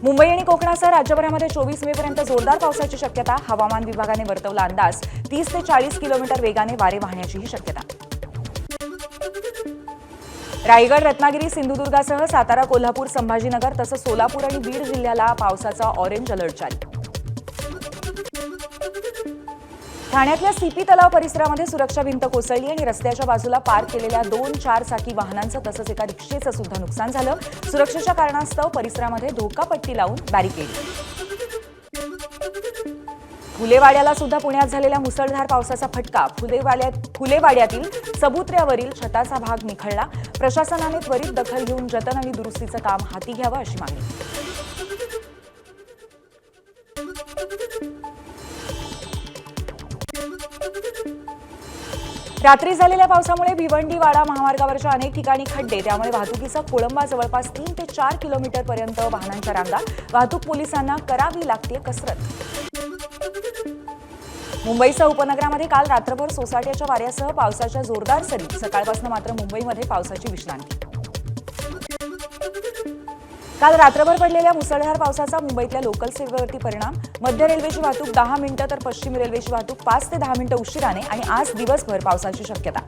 मुंबई आणि कोकणासह राज्यभरामध्ये 24 मे पर्यंत जोरदार पावसाची शक्यता. हवामान विभागाने वर्तवला अंदाज. 30 ते 40 किलोमीटर वेगाने वारे वाहण्याचीही शक्यता. रायगड, रत्नागिरी, सिंधुदुर्गासह सातारा, कोल्हापूर, संभाजीनगर तसंच सोलापूर आणि बीड जिल्ह्याला पावसाचा ऑरेंज अलर्ट जारी. ठाण्यातल्या सीपी तलाव परिसरामध्ये सुरक्षा भिंत कोसळली आणि रस्त्याच्या बाजूला पार्क केलेल्या 2 4-चाकी वाहनांचं तसंच एका रिक्षेचं सुद्धा नुकसान झालं. सुरक्षेच्या कारणास्तव परिसरामध्ये धोकापट्टी लावून बॅरिकेड. फुलेवाड्याला सुद्धा पुण्यात झालेल्या मुसळधार पावसाचा फटका. फुलेवाड्यातील चबुत्र्यावरील छताचा भाग निखळला. प्रशासनाने त्वरित दखल घेऊन जतन आणि दुरुस्तीचं काम हाती घ्यावं अशी मागणी. रात्री झालेल्या पावसामुळे भिवंडी-वाडा महामार्गावरच्या अनेक ठिकाणी खड्डे. त्यामुळे वाहतुकीचा खोळंबा. जवळपास 3 ते 4 किलोमीटर पर्यंत वाहनांच्या रांगा. वाहतूक पोलिसांना करावी लागते कसरत. मुंबईसह उपनगरामध्ये काल रात्रभर सोसाट्याच्या वाऱ्यासह पावसाच्या जोरदार सरी. सकाळपासून मात्र मुंबईमध्ये पावसाची विश्रांती. काल रात्रभर पडलेल्या मुसळधार पावसाचा मुंबईतल्या लोकल सेवेवरती परिणाम. मध्य रेल्वेची वाहतूक 10 मिनिटं तर पश्चिम रेल्वेची वाहतूक 5 ते 10 मिनिटं उशिराने. आणि आज दिवसभर पावसाची शक्यता.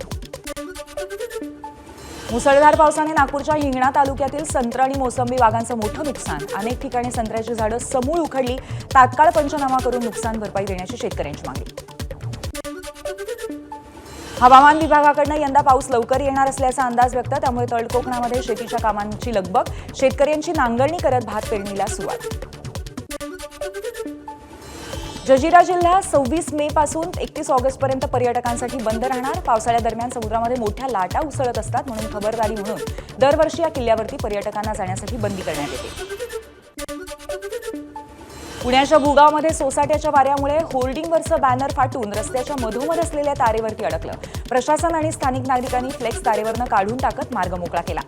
मुसळधार पावसाने नागपूरच्या हिंगणा तालुक्यातील संत्र आणि मोसंबी बागांचं मोठं नुकसान. अनेक ठिकाणी संत्र्याची झाडं समूळ उखडली. तात्काळ पंचनामा करून नुकसान भरपाई देण्याची शेतकऱ्यांची मागणी. हवामान विभागाकडून यंदा पाऊस लवकर येणार असल्याचा अंदाज व्यक्त. त्यामुळे तळकोकणामध्ये शेतीच्या कामांची लगबग. शेतकऱ्यांची नांगरणी करत भात पेरणीला सुरुवात. जजिरा जिल्हा 26 मे पासून 31 ऑगस्टपर्यंत पर्यटकांसाठी बंद राहणार. पावसाळ्यादरम्यान समुद्रामध्ये मोठ्या लाटा उसळत असतात. म्हणून खबरदारी म्हणून दरवर्षी या किल्ल्यावरती पर्यटकांना जाण्यासाठी बंदी करण्यात येते. पुण्याच्या भुगावमध्ये सोसाट्याच्या वाऱ्यामुळे होर्डिंगवरचं बॅनर फाटून रस्त्याच्या मधोमध असलेल्या तारेवरती अडकलं. प्रशासन आणि स्थानिक नागरिकांनी फ्लेक्स तारेवरनं काढून टाकत मार्ग मोकळा केला.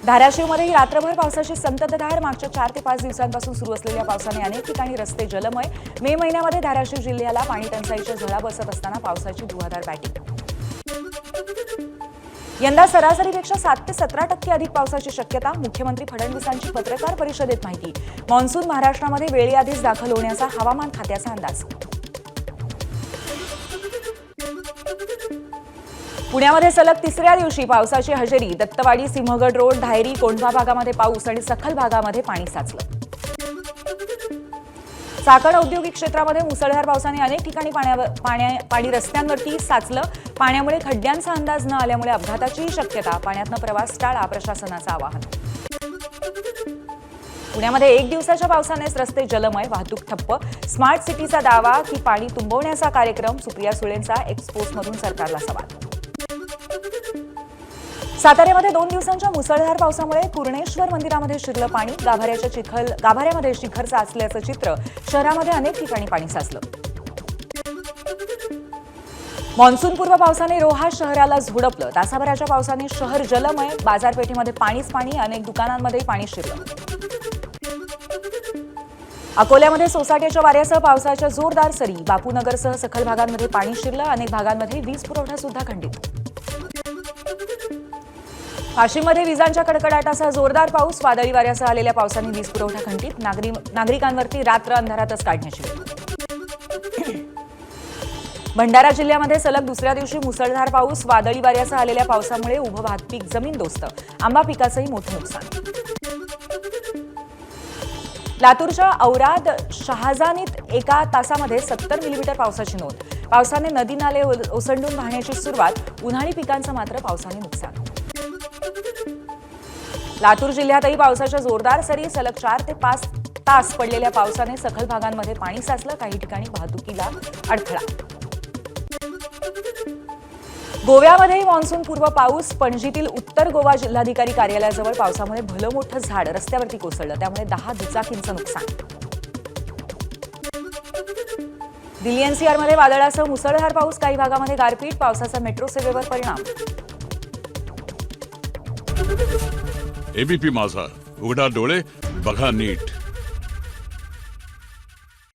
धाराशिवमध्येही रात्रभर पावसाची संततधार. मागच्या 4 ते 5 दिवसांपासून सुरू असलेल्या पावसाने अनेक ठिकाणी रस्ते जलमय. मे महिन्यामध्ये धाराशिव जिल्ह्याला पाणी टंचाईच्या झळा बसत असताना पावसाची धुवाधार बॅटिंग. यंदा सरासरीपेक्षा 7 ते 17% अधिक पावसाची शक्यता. मुख्यमंत्री फडणवीसांची पत्रकार परिषदेत माहिती. मान्सून महाराष्ट्रामध्ये वेळेआधीच दाखल होण्याचा हवामान खात्याचा अंदाज. पुण्यामध्ये सलग 3ऱ्या दिवशी पावसाची हजेरी. दत्तवाडी, सिंहगड रोड, धायरी, कोंढवा भागामध्ये पाऊस आणि सखल भागामध्ये पाणी साचलं. चाकण औद्योगिक क्षेत्रामध्ये मुसळधार पावसाने अनेक ठिकाणी पाणी रस्त्यांवरती साचलं. पाण्यामुळे खड्ड्यांचा अंदाज न आल्यामुळे अपघाताचीही शक्यता. पाण्यातनं प्रवास टाळा, प्रशासनाचं आवाहन. पुण्यामध्ये 1 दिवसाच्या पावसानेच रस्ते जलमय. वाहतूक ठप्प. स्मार्ट सिटीचा दावा की पाणी तुंबवण्याचा कार्यक्रम. सुप्रिया सुळेंचा एक्सपोजमधून सरकारला सवाल. साताऱ्यामध्ये 2 दिवसांच्या मुसळधार पावसामुळे पूर्णेश्वर मंदिरामध्ये शिरलं पाणी. गाभाऱ्यामध्ये शिखरचं असल्याचं चित्र. शहरामध्ये अनेक ठिकाणी पाणी साचलं. मान्सूनपूर्व पावसाने रोहा शहराला झोडपलं. तासाभराच्या पावसाने शहर जलमय. बाजारपेठेमध्ये पाणीच पाणी. अनेक दुकानांमध्ये पाणी शिरलं. अकोल्यामध्ये सोसाट्याच्या वाऱ्यासह पावसाच्या जोरदार सरी. बापूनगरसह सखल भागांमध्ये पाणी शिरलं. अनेक भागांमध्ये वीज पुरवठा सुद्धा खंडित. वाशिममध्ये विजांच्या कडकडाटासह जोरदार पाऊस. वादळी वाऱ्यासह आलेल्या पावसाने वीज पुरवठा खंडित. नागरिकांवरती रात्र अंधारातच काढण्याची वेळ. भंडारा जिल्ह्यामध्ये सलग 2ऱ्या दिवशी मुसळधार पाऊस. वादळी वाऱ्यासह आलेल्या पावसामुळे उभं भात पीक जमीनदोस्त. आंबा पिकाचंही मोठं नुकसान. लातूरच्या औराद शहाजानीत 1 तासामध्ये 70 मिलीमीटर पावसाची नोंद. पावसाने नदी नाले ओसंडून वाहण्याची सुरुवात. उन्हाळी पिकांचं मात्र पावसाने नुकसान. लातूर जिल्ह्यातही पावसाच्या जोरदार सरी. सलग 4 ते 5 तास पडलेल्या पावसाने सखल भागांमध्ये पाणी साचलं. काही ठिकाणी वाहतुकीला अडथळा. गोव्यामध्येही मान्सूनपूर्व पाऊस. पणजीतील उत्तर गोवा जिल्हाधिकारी कार्यालयाजवळ पावसामुळे भलं मोठं झाड रस्त्यावरती कोसळलं. त्यामुळे 10 दुचाकींचं नुकसान. दिल्ली एनसीआरमध्ये वादळासह मुसळधार पाऊस. काही भागामध्ये गारपीट. पावसाचा मेट्रो सेवेवर परिणाम. एबीपी माझा, उघडा डोळे बघा नीट.